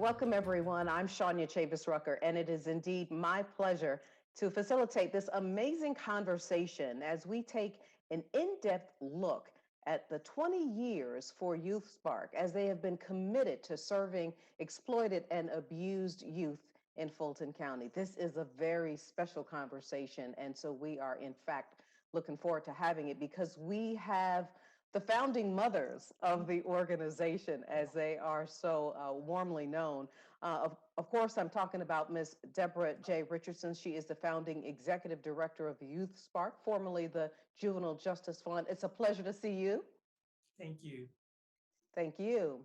Welcome, everyone. I'm Shaunya Chavis Rucker, and it is indeed my pleasure to facilitate this amazing conversation as we take an in-depth look at the 20 years for youthSpark as they have been committed to serving exploited and abused youth in Fulton County. This is a very special conversation, and so we are, in fact, looking forward to having it because we have the founding mothers of the organization, as they are so warmly known. Of course, I'm talking about Ms. Deborah J. Richardson. She is the founding executive director of youthSpark, formerly the Juvenile Justice Fund. It's a pleasure to see you. Thank you. Thank you.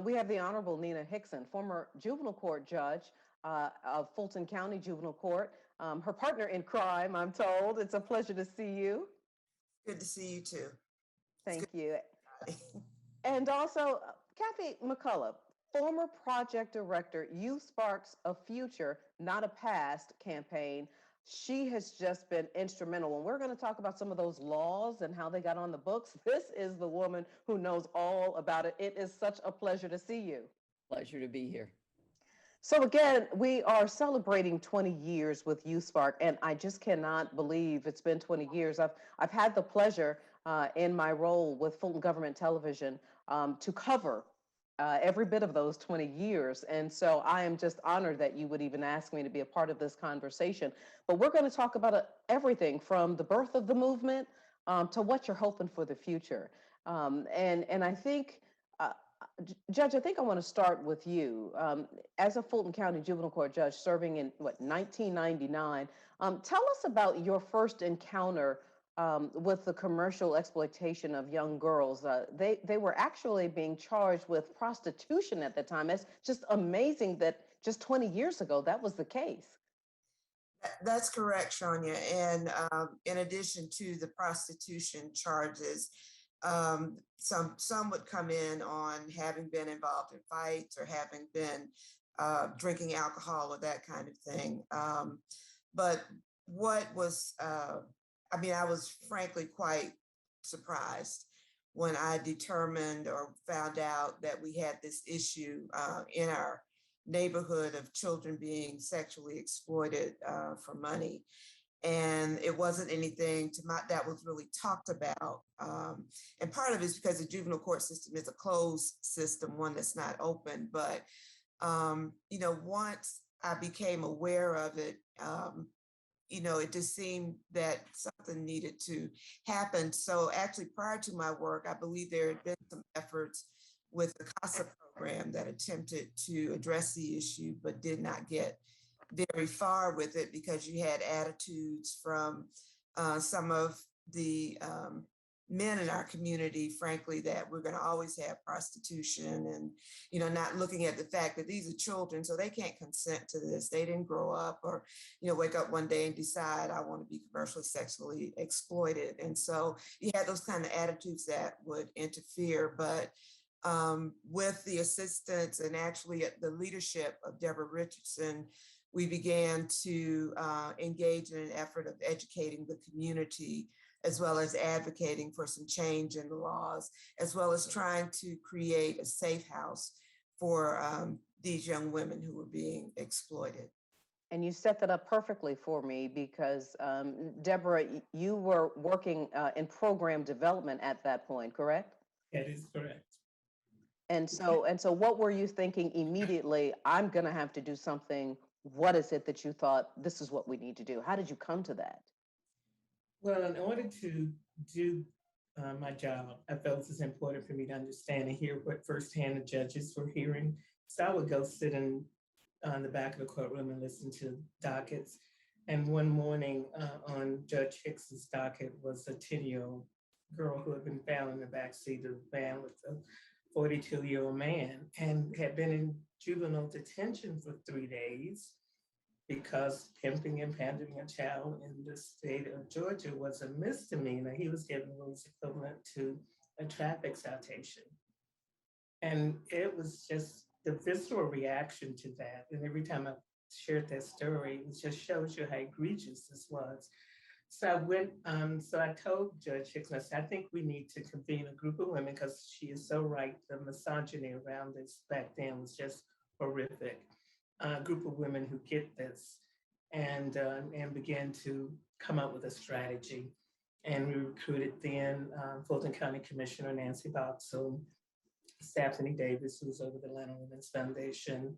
We have the Honorable Nina Hixson, former juvenile court judge of Fulton County Juvenile Court. Her partner in crime, I'm told. It's a pleasure to see you. Good to see you too. Thank you. And also, Kaffie McCullough, former project director, youthSpark's A Future, Not a Past campaign. She has just been instrumental. And we're going to talk about some of those laws and how they got on the books. This is the woman who knows all about it. It is such a pleasure to see you. Pleasure to be here. So again, we are celebrating 20 years with youthSpark, and I just cannot believe it's been 20 years. I've had the pleasure in my role with Fulton Government Television to cover every bit of those 20 years. And so I am just honored that you would even ask me to be a part of this conversation. But we're going to talk about everything from the birth of the movement to what you're hoping for the future. And I think, Judge, I think I want to start with you. As a Fulton County Juvenile Court judge serving in, 1999, tell us about your first encounter with the commercial exploitation of young girls. They were actually being charged with prostitution at the time. It's just amazing that just 20 years ago, that was the case. That's correct, Shaunya. And in addition to the prostitution charges, some would come in on having been involved in fights or having been drinking alcohol or that kind of thing. But what was, I was frankly quite surprised when I determined or found out that we had this issue in our neighborhood of children being sexually exploited for money. And it wasn't anything that was really talked about. And part of it is because the juvenile court system is a closed system, one that's not open. But, once I became aware of it, it just seemed that something needed to happen. So actually, prior to my work, I believe there had been some efforts with the CASA program that attempted to address the issue, but did not get very far with it because you had attitudes from some of the men in our community, frankly, that we're going to always have prostitution and, not looking at the fact that these are children, so they can't consent to this. They didn't grow up or, wake up one day and decide I want to be commercially sexually exploited. And so you had those kind of attitudes that would interfere. But with the assistance and actually the leadership of Deborah Richardson, we began to engage in an effort of educating the community, as well as advocating for some change in the laws, as well as trying to create a safe house for these young women who were being exploited. And you set that up perfectly for me because, Deborah, you were working in program development at that point, correct? That is correct. And so what were you thinking immediately? I'm going to have to do something. What is it that you thought this is what we need to do? How did you come to that? Well, in order to do my job, I felt it was important for me to understand and hear what firsthand the judges were hearing. So I would go sit in on the back of the courtroom and listen to dockets. And one morning on Judge Hixson's docket was a 10-year-old girl who had been found in the backseat of the van with a 42-year-old man and had been in juvenile detention for 3 days because pimping and pandering a child in the state of Georgia was a misdemeanor. He was given what was equivalent to a traffic citation. And it was just the visceral reaction to that. And every time I shared that story, it just shows you how egregious this was. So I went, so I told Judge Hickson, I said, I think we need to convene a group of women because she is so right. The misogyny around this back then was just horrific. Group of women who get this and begin to come up with a strategy. And we recruited then Fulton County Commissioner Nancy Boxell, Stephanie Davis, who's over the Atlanta Women's Foundation,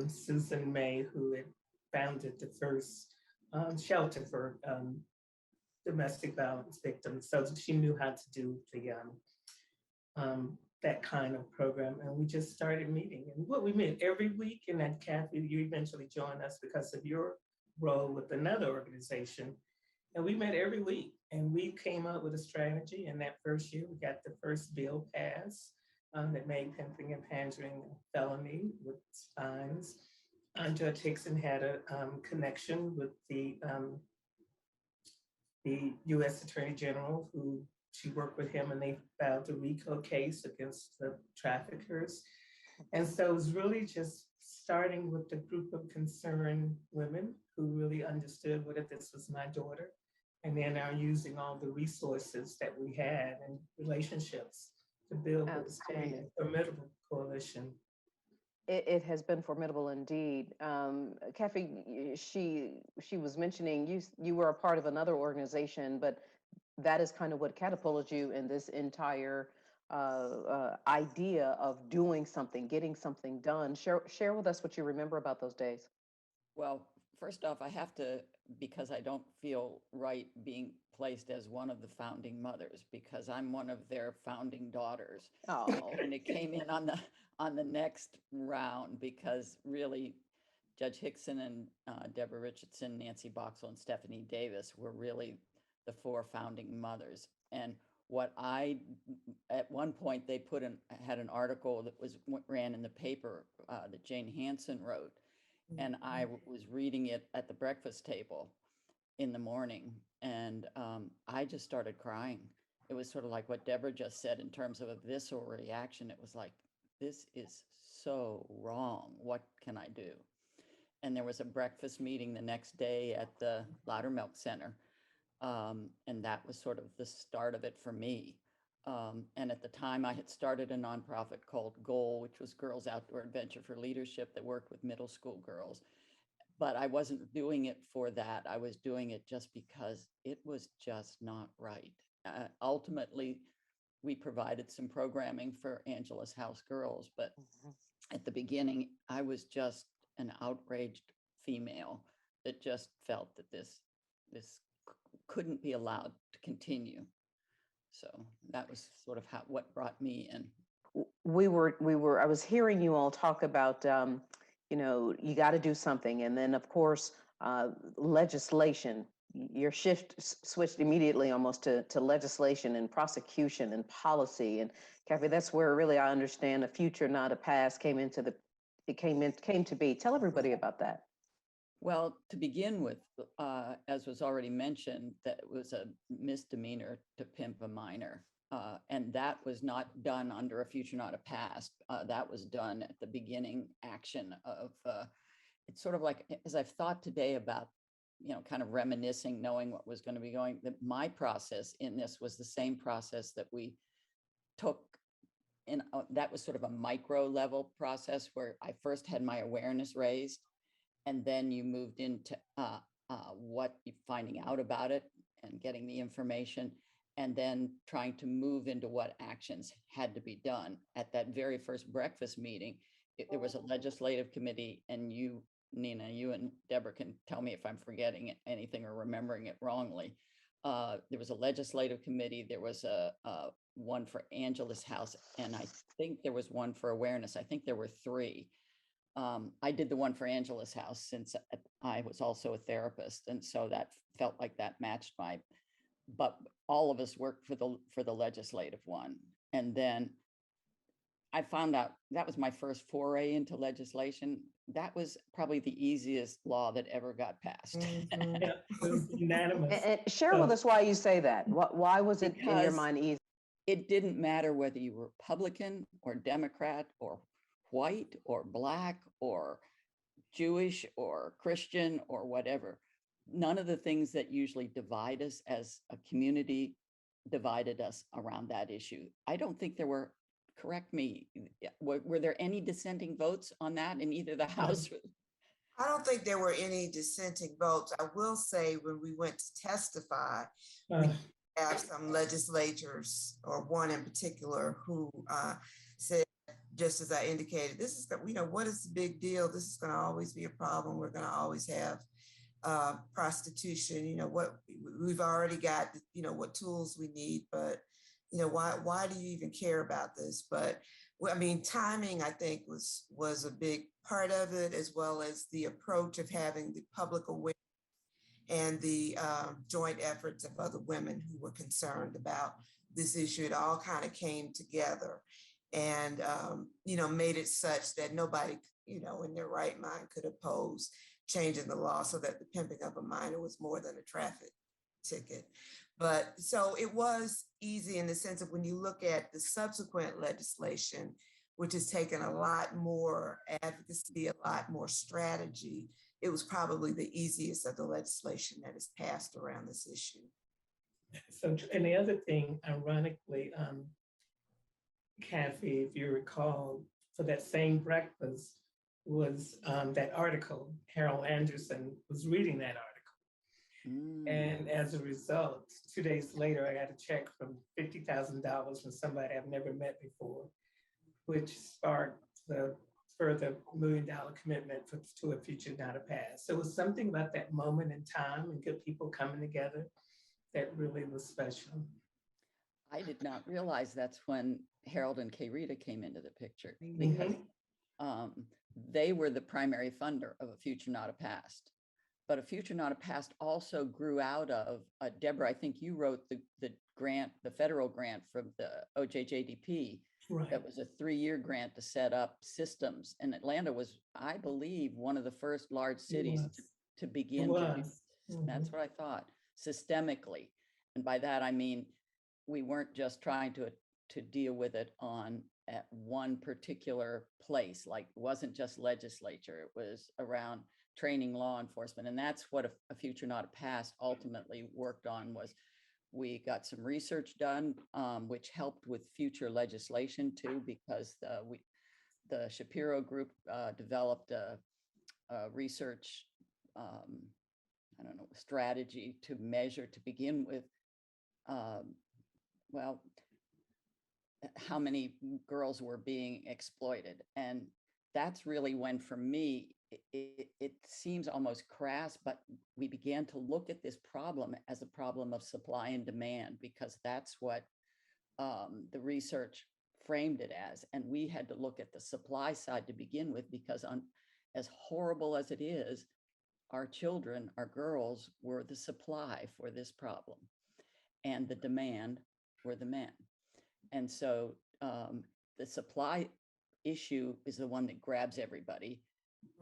Susan May, who had founded the first shelter for domestic violence victims. So she knew how to do the that kind of program. And we just started meeting. And what we met every week, and then Kaffie, you eventually joined us because of your role with another organization. And we met every week and we came up with a strategy. And that first year, we got the first bill passed that made pimping and pandering a felony with fines. Judge Hixson had a connection with the U.S. Attorney General, who she worked with him, and they filed a RICO case against the traffickers. And so it was really just starting with the group of concerned women who really understood what if this was my daughter, and then are using all the resources that we had and relationships to build this formidable coalition. It has been formidable indeed. Kaffie, she was mentioning you were a part of another organization, but that is kind of what catapulted you in this entire idea of doing something, getting something done. Share with us what you remember about those days. Well, first off, I have to, because I don't feel right being placed as one of the founding mothers, because I'm one of their founding daughters. Oh. And it came in on the next round, because really Judge Hickson and Deborah Richardson, Nancy Boxell, and Stephanie Davis were really the four founding mothers. And what at one point they had an article that ran in the paper that Jane Hansen wrote. And I was reading it at the breakfast table in the morning, and I just started crying. It was sort of like what Deborah just said in terms of a visceral reaction. It was like, this is so wrong. What can I do? And there was a breakfast meeting the next day at the Loudermilk Center. And that was sort of the start of it for me. And at the time, I had started a nonprofit called Goal, which was Girls Outdoor Adventure for Leadership, that worked with middle school girls. But I wasn't doing it for that. I was doing it just because it was just not right. Ultimately, we provided some programming for Angela's House girls, but at the beginning, I was just an outraged female that just felt that this couldn't be allowed to continue. So that was sort of what brought me in. I was hearing you all talk about, you got to do something. And then of course, legislation, your shift switched immediately almost to legislation and prosecution and policy. And Kaffie, that's where really I understand a future, not a past, came to be. Tell everybody about that. Well, to begin with, as was already mentioned, that it was a misdemeanor to pimp a minor. And that was not done under a future, not a past. That was done at the beginning action of, it's sort of like, as I've thought today about, kind of reminiscing, knowing what was going to be going, that my process in this was the same process that we took in, that was sort of a micro level process where I first had my awareness raised. And then you moved into finding out about it and getting the information, and then trying to move into what actions had to be done. At that very first breakfast meeting, there was a legislative committee, and you, Nina, you and Deborah can tell me if I'm forgetting anything or remembering it wrongly. There was a legislative committee. There was a one for Angela's House, and I think there was one for awareness. I think there were three. I did the one for Angela's House since I was also a therapist. And so that felt like that matched but all of us worked for the legislative one. And then I found out that was my first foray into legislation. That was probably the easiest law that ever got passed. Mm-hmm. Yeah, it was unanimous. And share with us why you say that. Why was it in your mind easy? It didn't matter whether you were Republican or Democrat or white or Black or Jewish or Christian or whatever. None of the things that usually divide us as a community divided us around that issue. I don't think there were correct me, were there any dissenting votes on that in either the House? I don't think there were any dissenting votes. I will say when we went to testify, we have some legislators, or one in particular, who said, just as I indicated, this is, what is the big deal? This is going to always be a problem. We're going to always have prostitution. What we've already got, what tools we need, but why do you even care about this? But I mean, timing, I think, was a big part of it, as well as the approach of having the public awareness and the joint efforts of other women who were concerned about this issue. It all kind of came together and, made it such that nobody, in their right mind could oppose changing the law so that the pimping of a minor was more than a traffic ticket. But so it was easy in the sense of when you look at the subsequent legislation, which has taken a lot more advocacy, a lot more strategy, it was probably the easiest of the legislation that has passed around this issue. So, and the other thing, ironically, Kaffie, if you recall, for that same breakfast was that article. Harold Anderson was reading that article. And as a result, 2 days later, I got a check from $50,000 from somebody I've never met before, which sparked the further $1 million commitment to a future, not a past. So it was something about that moment in time and good people coming together that really was special. I did not realize that's when Harold and Kay Rita came into the picture, because they were the primary funder of A Future Not a Past. But A Future Not a Past also grew out of, Deborah, I think you wrote the grant, the federal grant from the OJJDP. Right. That was a 3-year grant to set up systems. And Atlanta was, I believe, one of the first large cities to begin to do. That's what I thought, systemically. And by that, I mean, we weren't just trying to deal with it at one particular place, like it wasn't just legislature, it was around training law enforcement. And that's what A Future Not a Past ultimately worked on. Was we got some research done, which helped with future legislation too, because the Shapiro group developed a research, strategy to measure, to begin with, how many girls were being exploited. And that's really when, for me, it seems almost crass, but we began to look at this problem as a problem of supply and demand, because that's what the research framed it as. And we had to look at the supply side to begin with, because as horrible as it is, our children, our girls, were the supply for this problem, and the demand were the men. And so the supply issue is the one that grabs everybody.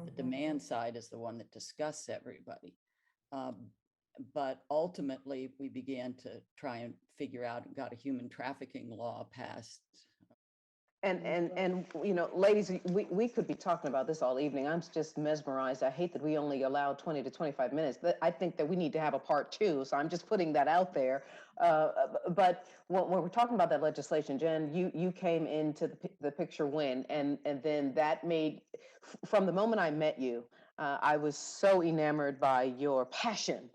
The demand side is the one that disgusts everybody. But ultimately, we began to try and figure out, got a human trafficking law passed. And ladies, we could be talking about this all evening. I'm just mesmerized. I hate that we only allowed 20 to 25 minutes. I think that we need to have a part 2. So I'm just putting that out there. But when we're talking about that legislation, Jen, you came into the picture when, and then that made, from the moment I met you, I was so enamored by your passion.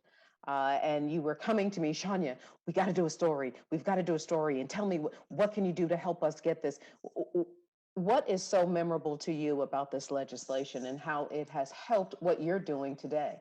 And you were coming to me, Shaunya, we got to do a story. We've got to do a story. And tell me, what can you do to help us get this? What is so memorable to you about this legislation and how it has helped what you're doing today?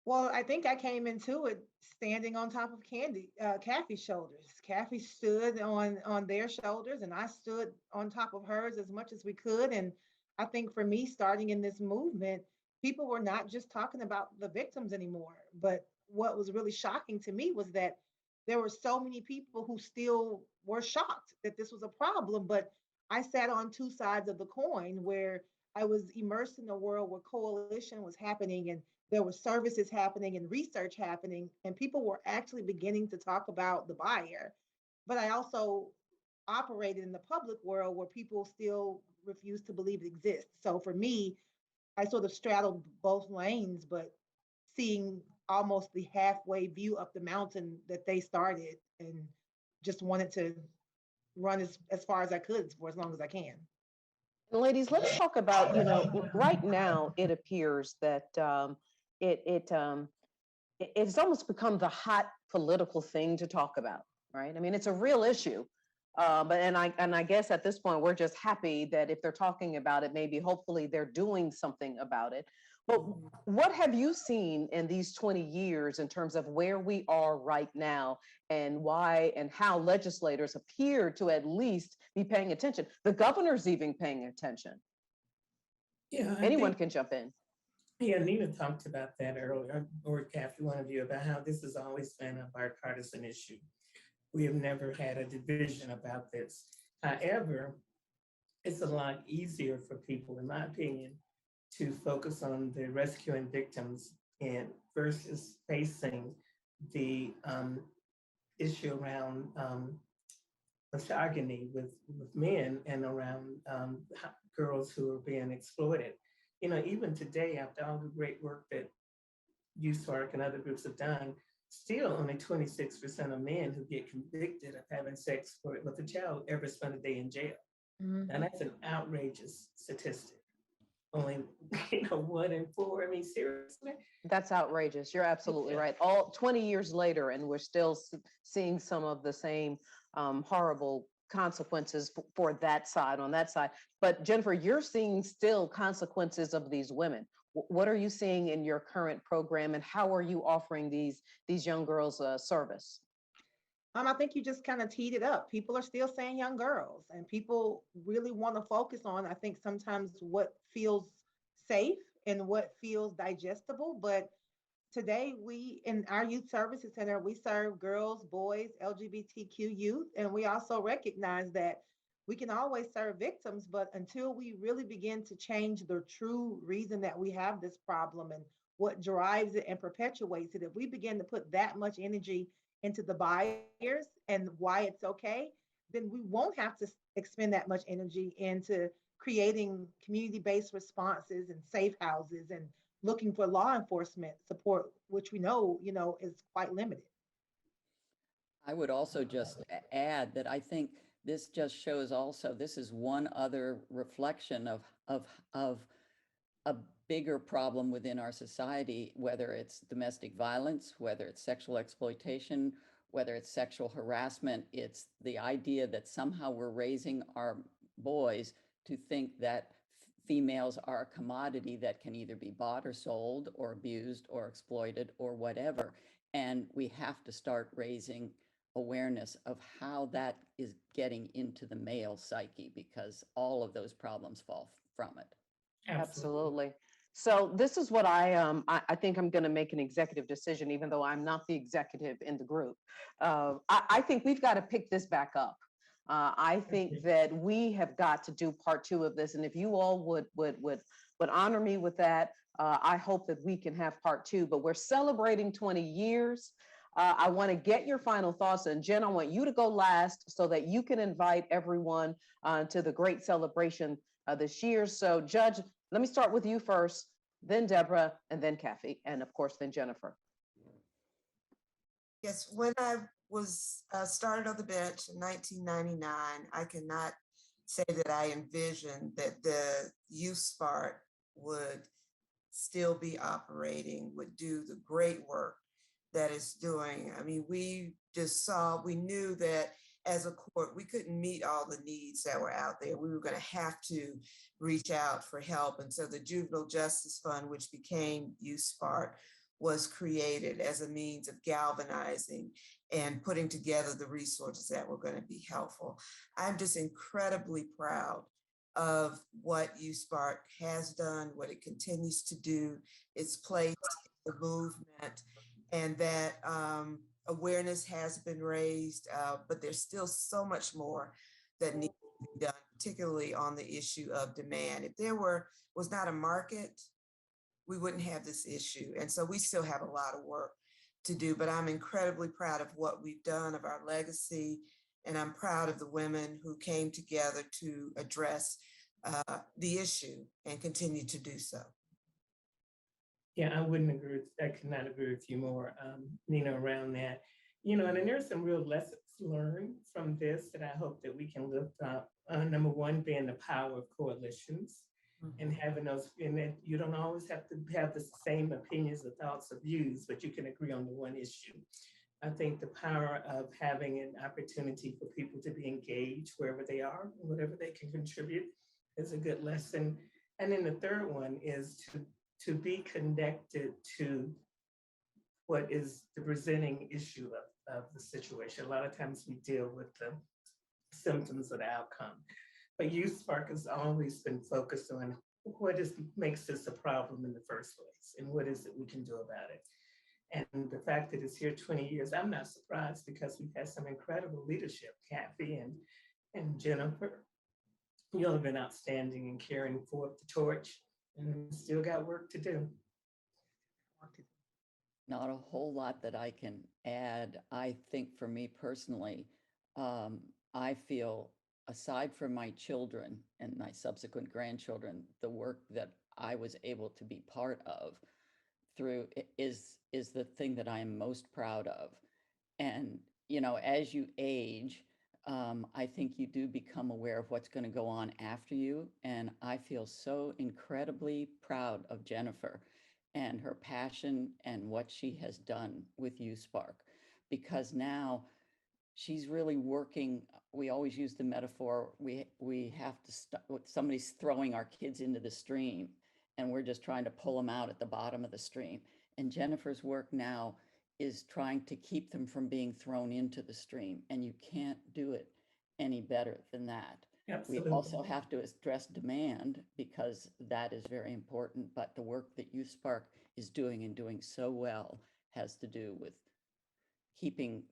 Well, I think I came into it standing on top of Kaffie's shoulders. Kaffie stood on their shoulders, and I stood on top of hers as much as we could. And I think for me, starting in this movement, people were not just talking about the victims anymore. But what was really shocking to me was that there were so many people who still were shocked that this was a problem. But I sat on two sides of the coin, where I was immersed in a world where coalition was happening, and there were services happening and research happening, and people were actually beginning to talk about the buyer. But I also operated in the public world where people still refuse to believe it exists. So for me, I sort of straddled both lanes, but seeing almost the halfway view up the mountain that they started, and just wanted to run as far as I could for as long as I can. Ladies, let's talk about, right now it appears that it, it, um, it's almost become the hot political thing to talk about, right? I mean, it's a real issue. But I guess at this point we're just happy that if they're talking about it, maybe hopefully they're doing something about it. But what have you seen in these 20 years in terms of where we are right now and why and how legislators appear to at least be paying attention? The governor's even paying attention. Yeah, Anyone can jump in. Yeah, Nina talked about that earlier, or Kaffie, one of you, about how this has always been a bipartisan issue. We have never had a division about this. However, it's a lot easier for people, in my opinion, to focus on the rescuing victims and versus facing the issue around misogyny with men and around girls who are being exploited. Even today, after all the great work that youthSpark and other groups have done, still only 26% of men who get convicted of having sex with a child ever spend a day in jail. Mm-hmm. And that's an outrageous statistic. Only, 1 in 4. I mean, seriously? That's outrageous. You're absolutely right. All 20 years later, and we're still seeing some of the same horrible consequences for that side, on that side. But Jennifer, you're seeing still consequences of these women. What are you seeing in your current program, and how are you offering these young girls service? I think you just kind of teed it up. People are still saying young girls, and people really want to focus on, I think, sometimes what feels safe and what feels digestible. But today, we, in our Youth Services Center, we serve girls, boys, LGBTQ youth, and we also recognize that we can always serve victims, but until we really begin to change the true reason that we have this problem and what drives it and perpetuates it, if we begin to put that much energy into the buyers and why it's okay, then we won't have to expend that much energy into creating community-based responses and safe houses and looking for law enforcement support, which we know, is quite limited. I would also just add that I think this just shows also, this is one other reflection of a bigger problem within our society, whether it's domestic violence, whether it's sexual exploitation, whether it's sexual harassment. It's the idea that somehow we're raising our boys to think that females are a commodity that can either be bought or sold or abused or exploited or whatever. And we have to start raising awareness of how that is getting into the male psyche, because all of those problems fall from it. Absolutely. So this is what I think I'm going to make an executive decision, even though I'm not the executive in the group. I think we've got to pick this back up. I think that we have got to do part 2 of this, and if you all would honor me with that, I hope that we can have part 2. But we're celebrating 20 years. I want to get your final thoughts, and Jen, I want you to go last so that you can invite everyone to the great celebration this year. So, Judge, let me start with you first, then Deborah, and then Kaffie, and of course, then Jennifer. Yes, when I was started on the bench in 1999, I cannot say that I envisioned that the youthSpark would still be operating, would do the great work that it's doing. I mean, we knew that as a court, we couldn't meet all the needs that were out there. We were going to have to reach out for help. And so the Juvenile Justice Fund, which became youthSpark, was created as a means of galvanizing and putting together the resources that were going to be helpful. I'm just incredibly proud of what youthSpark has done, what it continues to do, its place in the movement, and that awareness has been raised, but there's still so much more that needs to be done, particularly on the issue of demand. If there was not a market, we wouldn't have this issue. And so we still have a lot of work to do, but I'm incredibly proud of what we've done, of our legacy, and I'm proud of the women who came together to address the issue and continue to do so. Yeah, I could not agree with you more, Nina, around that. And there's some real lessons learn from this that I hope that we can lift up. Number one, being the power of coalitions and having those, and that you don't always have to have the same opinions or thoughts or views, but you can agree on the one issue. I think the power of having an opportunity for people to be engaged wherever they are, whatever they can contribute is a good lesson. And then the third one is to be connected to what is the presenting issue of the situation. A lot of times we deal with the symptoms of the outcome, but youthSpark has always been focused on makes this a problem in the first place, and what is it we can do about it. And the fact that it's here 20 years, I'm not surprised because we've had some incredible leadership. Kaffie and Jennifer, you all have been outstanding in carrying forth the torch, and we still got work to do. Not a whole lot that I can add. I think for me personally, I feel, aside from my children and my subsequent grandchildren, the work that I was able to be part of through is the thing that I am most proud of. And, you know, as you age, I think you do become aware of what's going to go on after you. And I feel so incredibly proud of Jennifer and her passion and what she has done with youthSpark, because now she's really working. We always use the metaphor, we have to somebody's throwing our kids into the stream and we're just trying to pull them out at the bottom of the stream. And Jennifer's work now is trying to keep them from being thrown into the stream. And you can't do it any better than that. Absolutely. We also have to address demand because that is very important. But the work that youthSpark is doing and doing so well has to do with keeping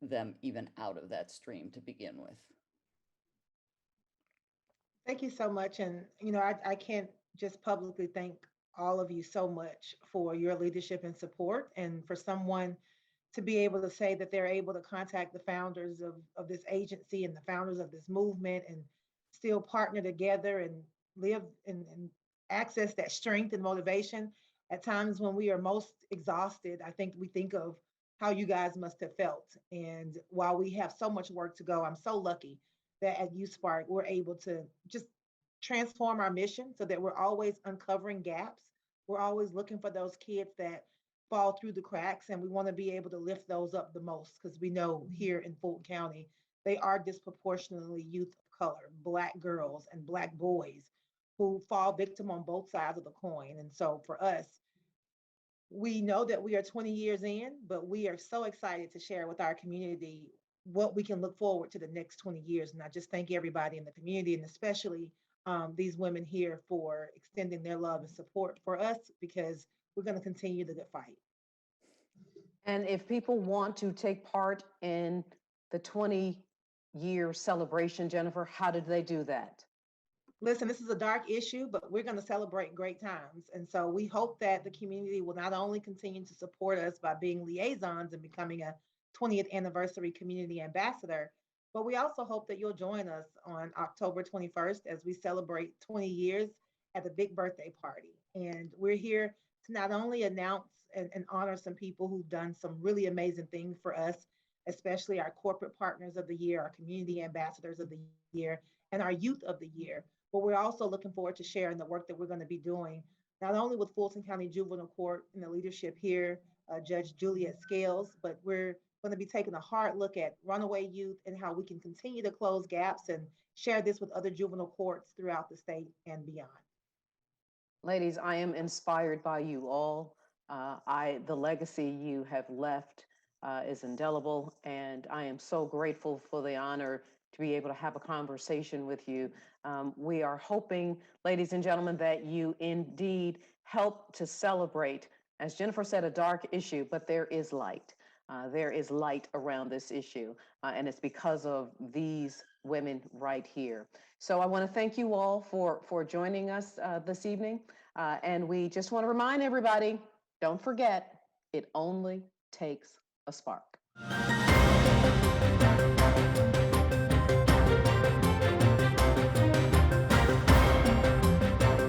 them even out of that stream to begin with. Thank you so much. And, you know, I can't just publicly thank all of you so much for your leadership and support, and for someone to be able to say that they're able to contact the founders of this agency and the founders of this movement and still partner together and live and access that strength and motivation at times when we are most exhausted. I think we think of how you guys must have felt. And while we have so much work to go, I'm so lucky that at youthSpark, we're able to just transform our mission so that we're always uncovering gaps. We're always looking for those kids that fall through the cracks, and we want to be able to lift those up the most, because we know here in Fulton County, they are disproportionately youth of color, Black girls and Black boys who fall victim on both sides of the coin. And so for us, we know that we are 20 years in, but we are so excited to share with our community what we can look forward to the next 20 years. And I just thank everybody in the community, and especially these women here, for extending their love and support for us, because we're going to continue the good fight. And if people want to take part in the 20-year celebration, Jennifer, how did they do that? Listen, this is a dark issue, but we're going to celebrate great times. And so we hope that the community will not only continue to support us by being liaisons and becoming a 20th anniversary community ambassador, but we also hope that you'll join us on October 21st as we celebrate 20 years at the big birthday party. And we're here to not only announce and honor some people who've done some really amazing things for us, especially our corporate partners of the year, our community ambassadors of the year, and our youth of the year. But we're also looking forward to sharing the work that we're going to be doing, not only with Fulton County Juvenile Court and the leadership here, Judge Juliet Scales, but we're going to be taking a hard look at runaway youth and how we can continue to close gaps and share this with other juvenile courts throughout the state and beyond. Ladies, I am inspired by you all. The legacy you have left is indelible, and I am so grateful for the honor to be able to have a conversation with you. We are hoping, ladies and gentlemen, that you indeed help to celebrate, as Jennifer said, a dark issue, but there is light. There is light around this issue, and it's because of these women right here. So I want to thank you all for joining us this evening, and we just want to remind everybody, don't forget, it only takes a spark.